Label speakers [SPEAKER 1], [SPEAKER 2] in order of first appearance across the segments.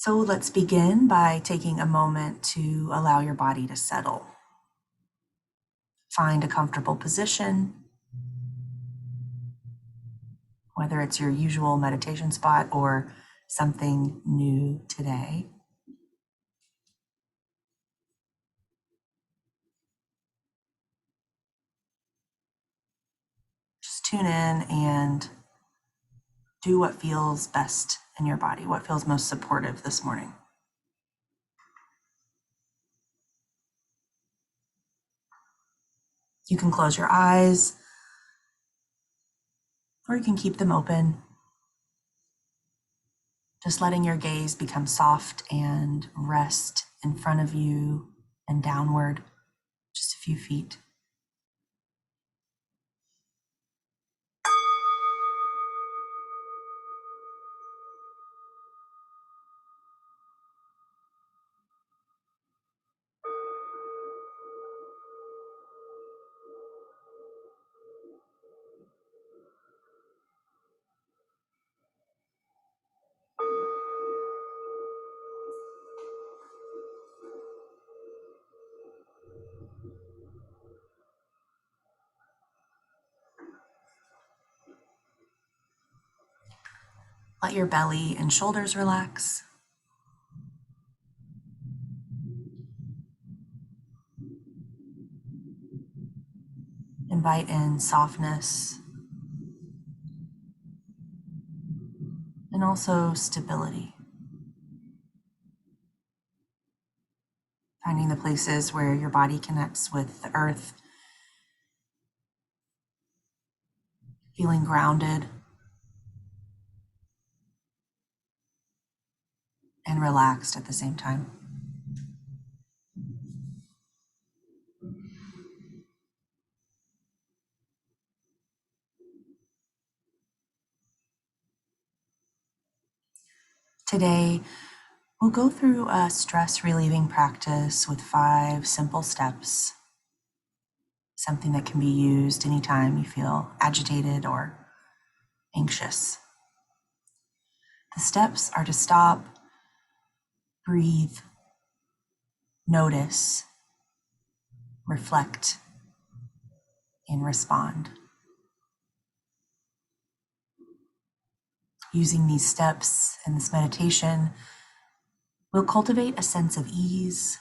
[SPEAKER 1] So let's begin by taking a moment to allow your body to settle. Find a comfortable position, whether it's your usual meditation spot or something new today. Just tune in and do what feels best in your body, what feels most supportive this morning. You can close your eyes, or you can keep them open. Just letting your gaze become soft and rest in front of you and downward, just a few feet. Let your belly and shoulders relax. Invite in softness and also stability. Finding the places where your body connects with the earth, feeling grounded and relaxed at the same time. Today, we'll go through a stress relieving practice with 5 simple steps, something that can be used anytime you feel agitated or anxious. The steps are to stop, breathe, notice, reflect, and respond. Using these steps in this meditation, we'll cultivate a sense of ease,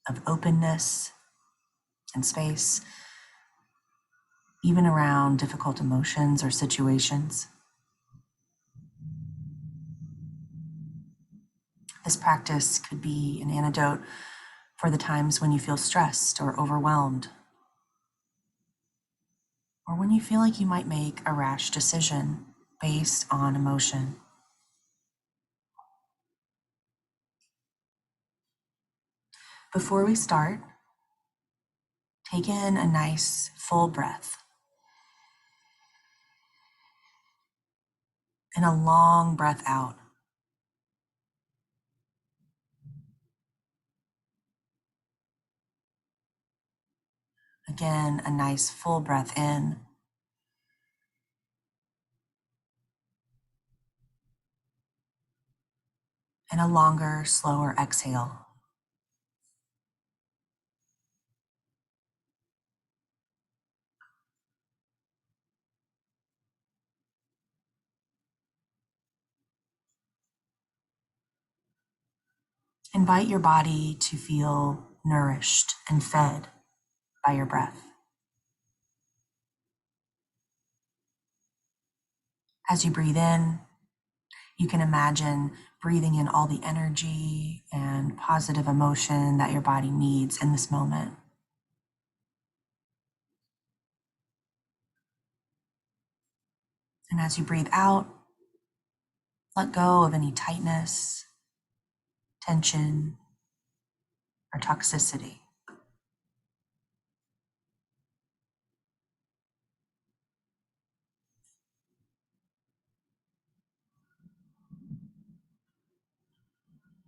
[SPEAKER 1] of openness and space, even around difficult emotions or situations. This practice could be an antidote for the times when you feel stressed or overwhelmed, or when you feel like you might make a rash decision based on emotion. Before we start, take in a nice full breath and a long breath out. Again, a nice full breath in and a longer, slower exhale. Invite your body to feel nourished and fed by your breath. As you breathe in, you can imagine breathing in all the energy and positive emotion that your body needs in this moment. And as you breathe out, let go of any tightness, tension, or toxicity.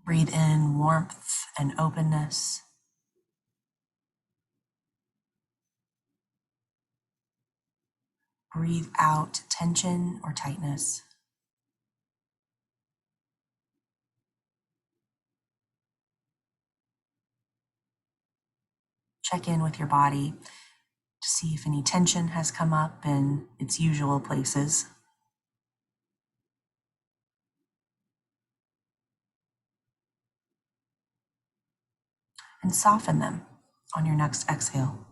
[SPEAKER 1] Breathe in warmth and openness. Breathe out tension or tightness. Check in with your body to see if any tension has come up in its usual places. And soften them on your next exhale.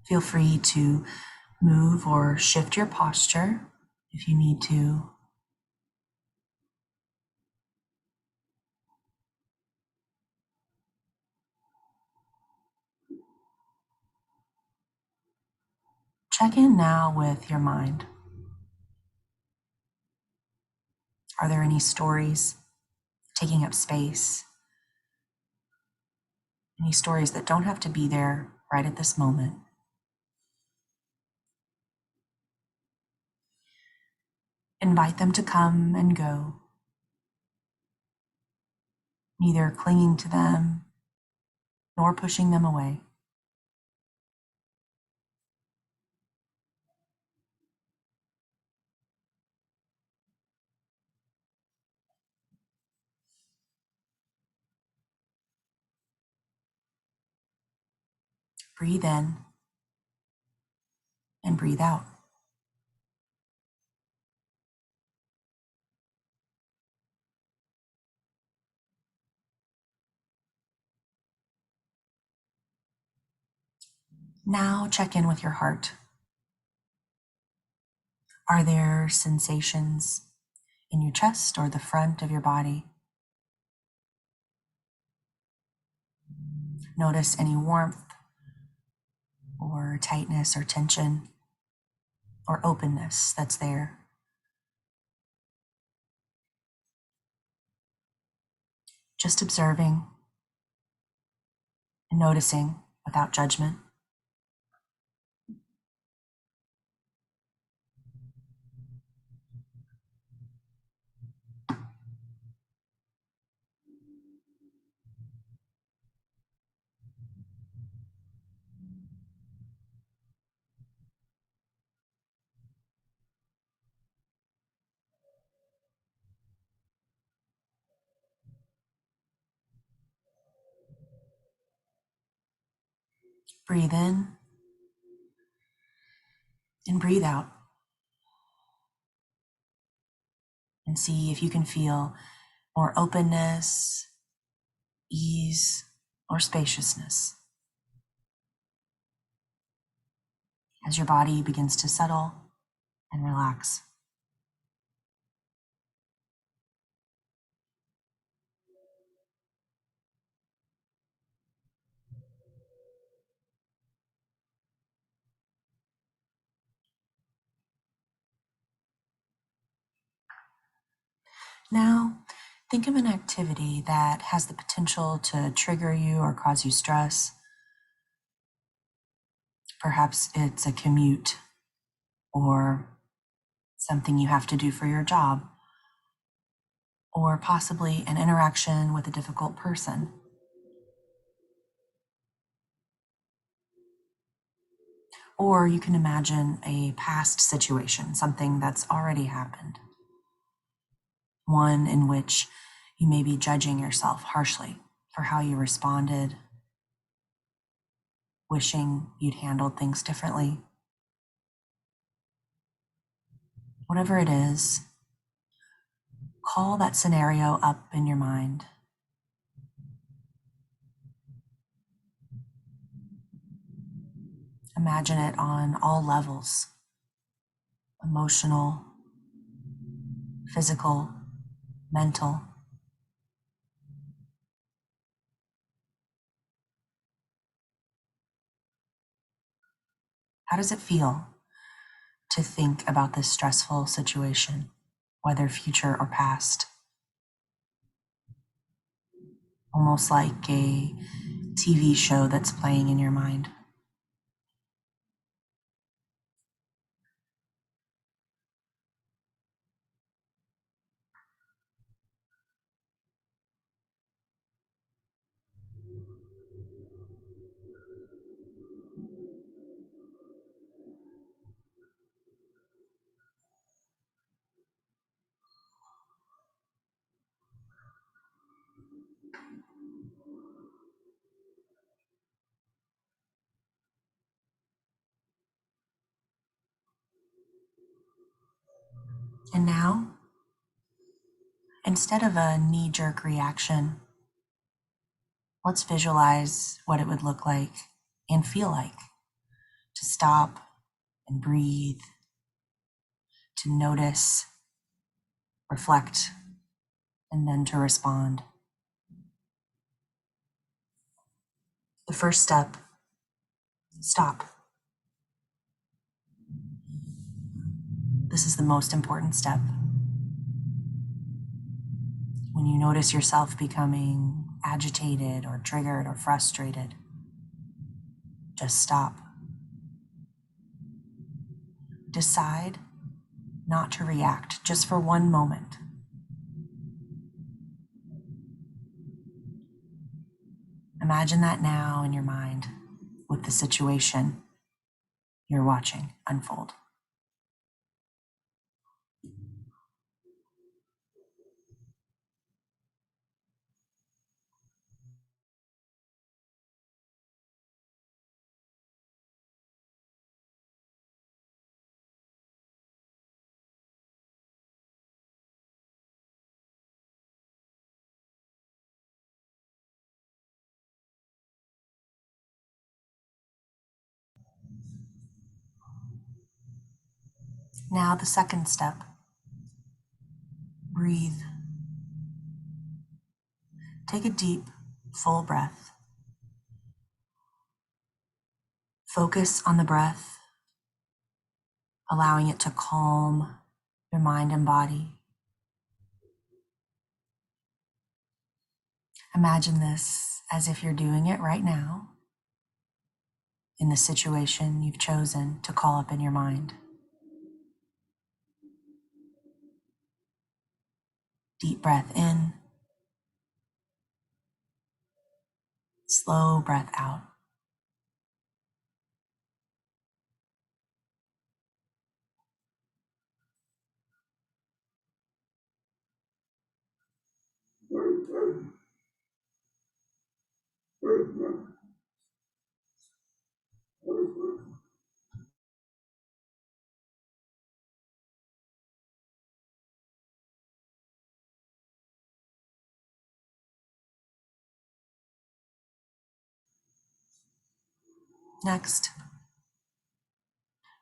[SPEAKER 1] Feel free to move or shift your posture if you need to. Check in now with your mind. Are there any stories taking up space? Any stories that don't have to be there right at this moment? Invite them to come and go, neither clinging to them nor pushing them away. Breathe in and breathe out. Now check in with your heart. Are there sensations in your chest or the front of your body? Notice any warmth or tightness or tension or openness that's there. Just observing and noticing without judgment. Breathe in and breathe out. And see if you can feel more openness, ease, or spaciousness as your body begins to settle and relax. Now, think of an activity that has the potential to trigger you or cause you stress. Perhaps it's a commute or something you have to do for your job, or possibly an interaction with a difficult person. Or you can imagine a past situation, something that's already happened, one in which you may be judging yourself harshly for how you responded, wishing you'd handled things differently. Whatever it is, call that scenario up in your mind. Imagine it on all levels: emotional, physical, mental. How does it feel to think about this stressful situation, whether future or past? Almost like a TV show that's playing in your mind. And now, instead of a knee-jerk reaction, let's visualize what it would look like and feel like to stop and breathe, to notice, reflect, and then to respond. The first step, stop. This is the most important step. When you notice yourself becoming agitated or triggered or frustrated, just stop. Decide not to react just for one moment. Imagine that now in your mind with the situation you're watching unfold. Now the second step, breathe. Take a deep, full breath. Focus on the breath, allowing it to calm your mind and body. Imagine this as if you're doing it right now in the situation you've chosen to call up in your mind. Deep breath in, slow breath out. Next,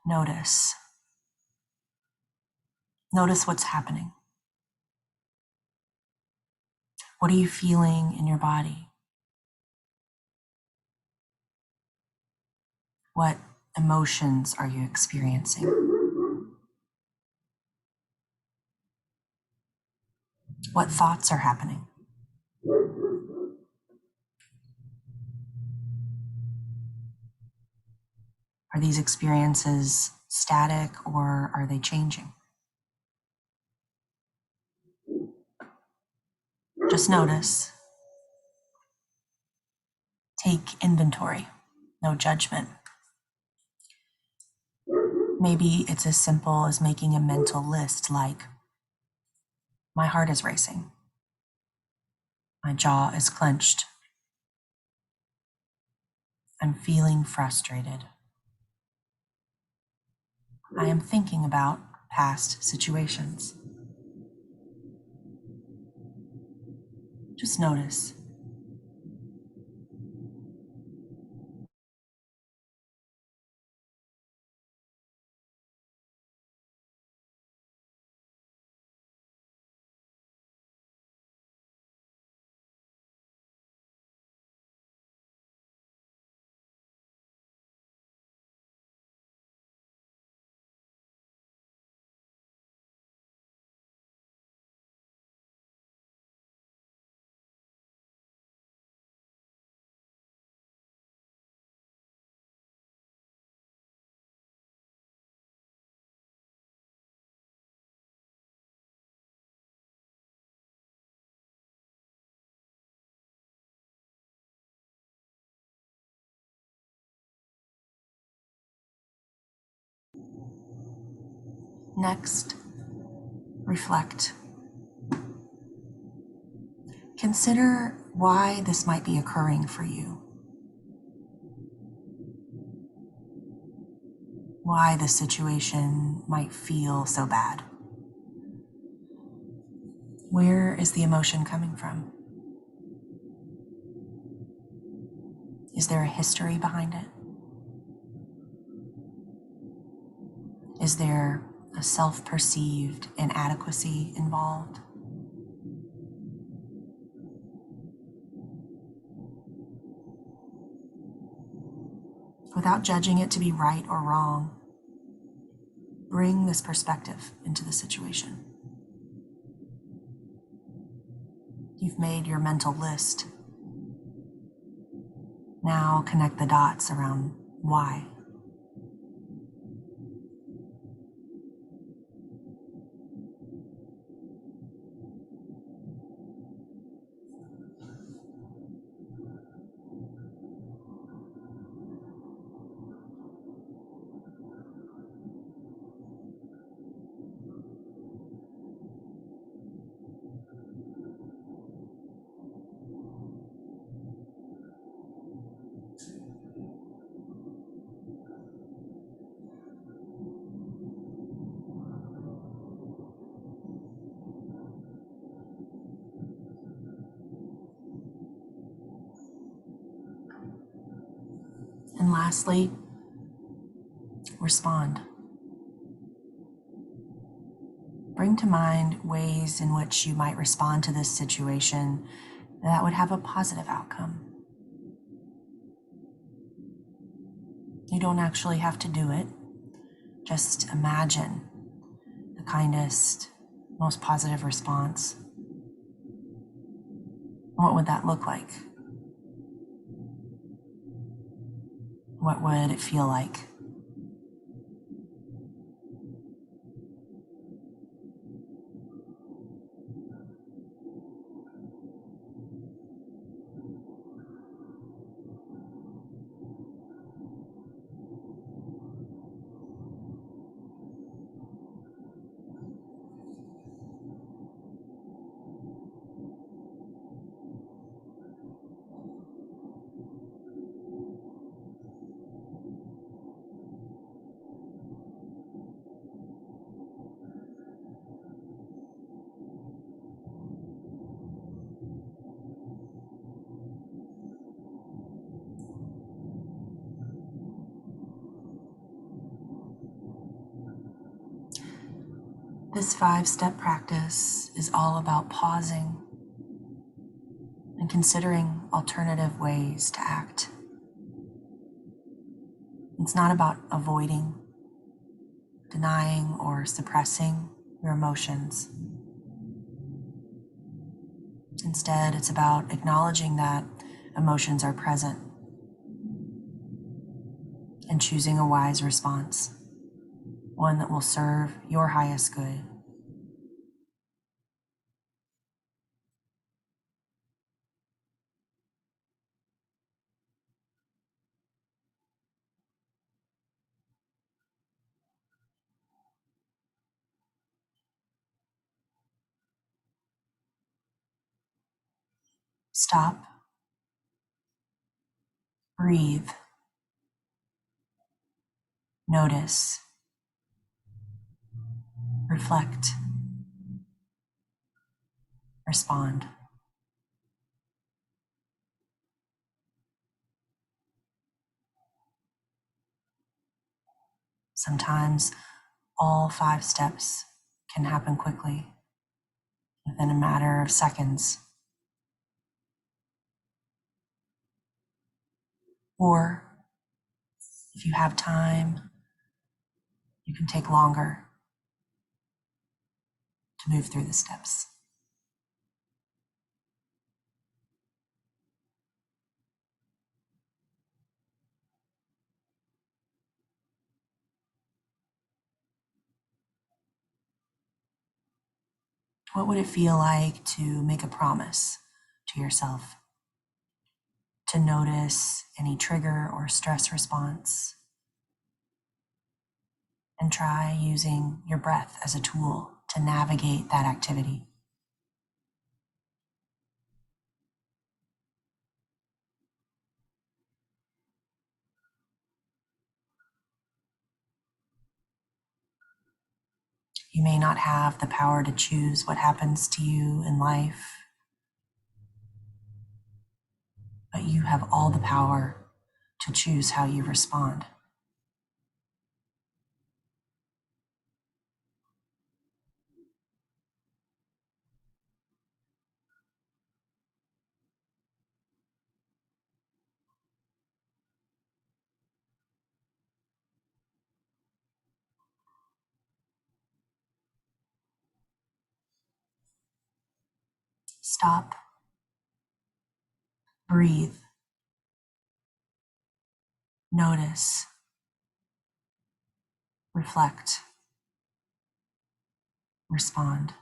[SPEAKER 1] notice. Notice what's happening. What are you feeling in your body? What emotions are you experiencing? What thoughts are happening? Are these experiences static or are they changing? Just notice. Take inventory, no judgment. Maybe it's as simple as making a mental list like, my heart is racing. My jaw is clenched. I'm feeling frustrated. I am thinking about past situations. Just notice. Next, reflect. Consider why this might be occurring for you. Why the situation might feel so bad. Where is the emotion coming from? Is there a history behind it? Is there a self-perceived inadequacy involved? Without judging it to be right or wrong, bring this perspective into the situation. You've made your mental list. Now connect the dots around why. And lastly, respond. Bring to mind ways in which you might respond to this situation that would have a positive outcome. You don't actually have to do it. Just imagine the kindest, most positive response. What would that look like? What would it feel like? This 5-step practice is all about pausing and considering alternative ways to act. It's not about avoiding, denying, or suppressing your emotions. Instead, it's about acknowledging that emotions are present and choosing a wise response, one that will serve your highest good. Stop, breathe, notice, reflect, respond. Sometimes all 5 steps can happen quickly, within a matter of seconds. Or if you have time, you can take longer to move through the steps. What would it feel like to make a promise to yourself? To notice any trigger or stress response and try using your breath as a tool to navigate that activity. You may not have the power to choose what happens to you in life, but you have all the power to choose how you respond. Stop, breathe, notice, reflect, respond.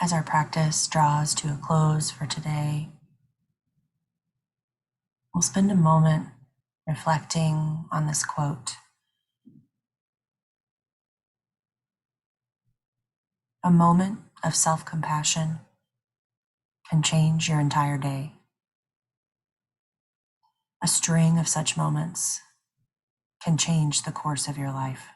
[SPEAKER 1] As our practice draws to a close for today, we'll spend a moment reflecting on this quote. A moment of self-compassion can change your entire day. A string of such moments can change the course of your life.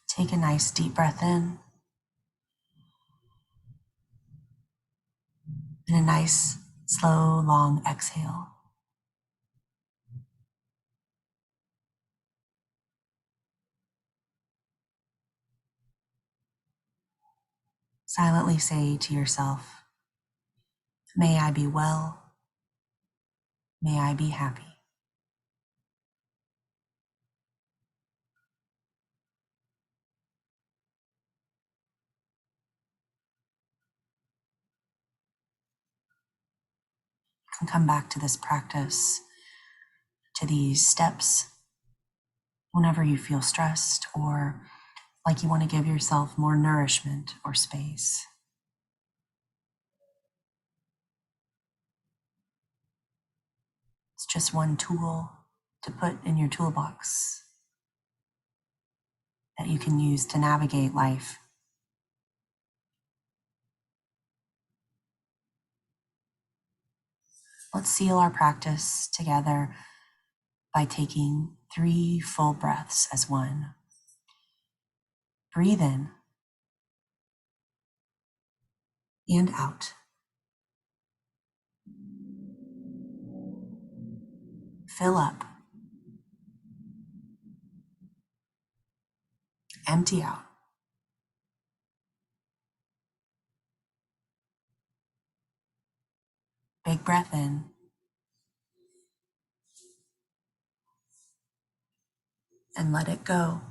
[SPEAKER 1] Take a nice deep breath in and a nice, slow, long exhale. Silently say to yourself, may I be well, may I be happy. You can come back to this practice, to these steps, whenever you feel stressed or like you want to give yourself more nourishment or space. It's just one tool to put in your toolbox that you can use to navigate life. Let's seal our practice together by taking 3 full breaths as one. Breathe in and out. Fill up. Empty out. Big breath in. And let it go.